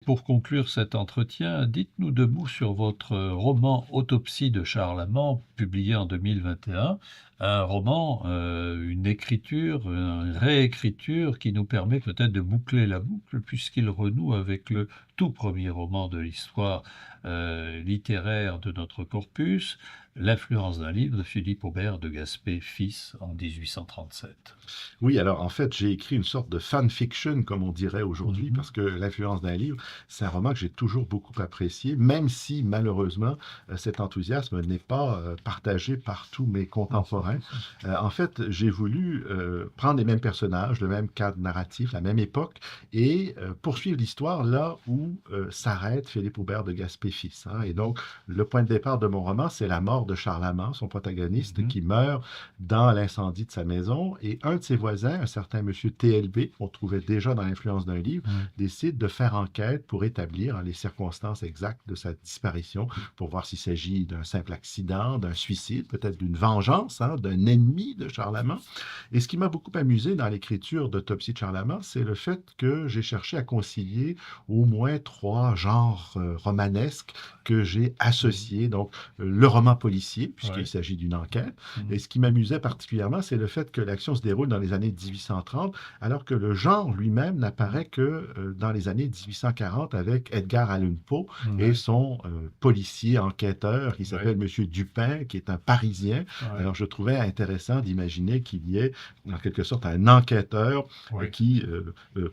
Pour conclure cet entretien, dites-nous 2 mots sur votre roman Autopsie de Charles Amand, publié en 2021. Un roman, une écriture, une réécriture qui nous permet peut-être de boucler la boucle puisqu'il renoue avec le tout premier roman de l'histoire, littéraire de notre corpus, L'influence d'un livre de Philippe Aubert de Gaspé fils en 1837. Oui, alors en fait, j'ai écrit une sorte de fan-fiction, comme on dirait aujourd'hui, Mmh. parce que L'influence d'un livre, c'est un roman que j'ai toujours beaucoup apprécié, même si malheureusement, cet enthousiasme n'est pas partagé par tous mes contemporains. En fait, j'ai voulu prendre les mêmes personnages, le même cadre narratif, la même époque, et poursuivre l'histoire là où s'arrête Philippe Aubert de Gaspé-Fils, hein. Et donc, le point de départ de mon roman, c'est la mort de Charles Amand, son protagoniste, Mmh. qui meurt dans l'incendie de sa maison. Et un de ses voisins, un certain monsieur TLB, qu'on trouvait déjà dans l'influence d'un livre, Ouais. décide de faire enquête pour établir les circonstances exactes de sa disparition, pour voir s'il s'agit d'un simple accident, d'un suicide, peut-être d'une vengeance, hein, d'un ennemi de Charlemagne. Et ce qui m'a beaucoup amusé dans l'écriture d'Autopsie de Charlemagne, c'est le fait que j'ai cherché à concilier au moins trois genres romanesques que j'ai Mmh. associés. Donc, le roman policier, puisqu'il Ouais. s'agit d'une enquête, Mmh. et ce qui m'amusait particulièrement, c'est le fait que l'action se déroule dans les années 1830, alors que le genre lui-même n'apparaît que dans les années 1840 avec Edgar Allan Poe et Ouais. son policier enquêteur qui Ouais. s'appelle Monsieur Dupin, qui est un Parisien. Ouais. Alors je trouvais intéressant d'imaginer qu'il y ait en quelque sorte un enquêteur Ouais. qui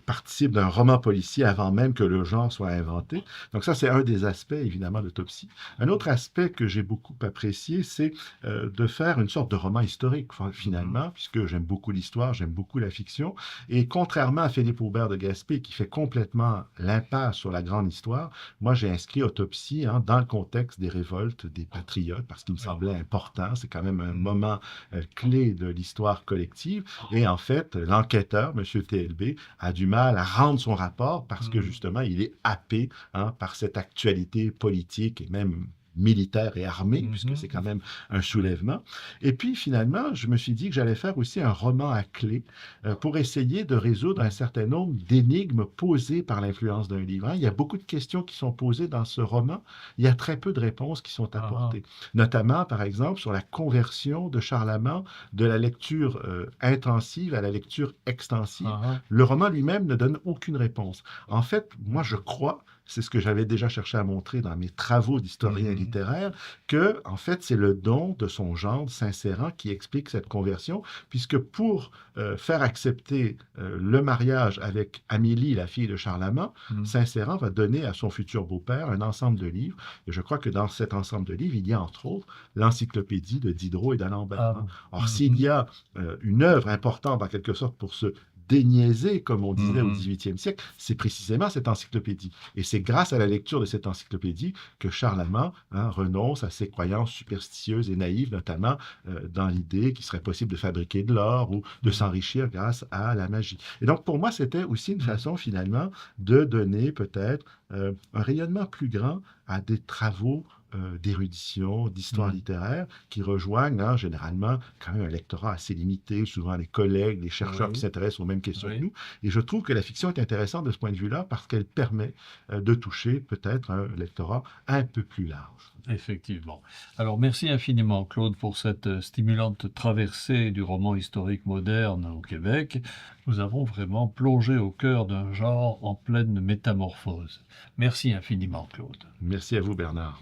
participe d'un roman policier avant même que le genre soit inventé. Donc ça, c'est un des aspects évidemment d'autopsie. Un autre aspect que j'ai beaucoup apprécié, c'est de faire une sorte de roman historique, Mmh. finalement, puisque j'aime beaucoup l'histoire, j'aime beaucoup la fiction. Et contrairement à Philippe Aubert de Gaspé, qui fait complètement l'impasse sur la grande histoire, moi, j'ai inscrit Autopsie, hein, dans le contexte des révoltes des patriotes, parce qu'il me Ouais. semblait important. C'est quand même un Mmh. moment clé de l'histoire collective. Et en fait, l'enquêteur, M. TLB, a du mal à rendre son rapport parce que Mmh. justement, il est happé, hein, par cette actualité politique et même militaire et armée, puisque c'est quand Mmh. même un soulèvement. Et puis finalement, je me suis dit que j'allais faire aussi un roman à clé pour essayer de résoudre un certain nombre d'énigmes posées par l'influence d'un livre, hein. Il y a beaucoup de questions qui sont posées dans ce roman, il y a très peu de réponses qui sont Ah ah. apportées. Notamment, par exemple, sur la conversion de Charlemagne de la lecture intensive à la lecture extensive. Ah ah. Le roman lui-même ne donne aucune réponse. En fait, moi je crois, c'est ce que j'avais déjà cherché à montrer dans mes travaux d'historien Mmh. littéraire, que en fait c'est le don de son gendre Saint-Céran qui explique cette conversion, puisque pour faire accepter le mariage avec Amélie, la fille de Charlemagne, Mmh. Saint-Céran va donner à son futur beau-père un ensemble de livres. Et je crois que dans cet ensemble de livres, il y a entre autres l'encyclopédie de Diderot et d'Alembert, Ah hein. bon. Or, s'il Mmh. y a une œuvre importante en quelque sorte pour se déniaiser, comme on disait au Mmh. XVIIIe siècle, c'est précisément cette encyclopédie. Et c'est grâce à la lecture de cette encyclopédie que Charlemagne, hein, renonce à ses croyances superstitieuses et naïves, notamment dans l'idée qu'il serait possible de fabriquer de l'or ou de Mmh. s'enrichir grâce à la magie. Et donc pour moi, c'était aussi une Mmh. façon finalement de donner peut-être un rayonnement plus grand à des travaux d'érudition, d'histoire Mmh. littéraire, qui rejoignent, hein, généralement quand même un lectorat assez limité, souvent les collègues, les chercheurs qui Oui, s'intéressent aux mêmes questions que oui. nous. Et je trouve que la fiction est intéressante de ce point de vue-là parce qu'elle permet de toucher peut-être un lectorat un peu plus large. Effectivement. Alors merci infiniment Claude pour cette stimulante traversée du roman historique moderne au Québec. Nous avons vraiment plongé au cœur d'un genre en pleine métamorphose. Merci infiniment Claude. Merci à vous, Bernard.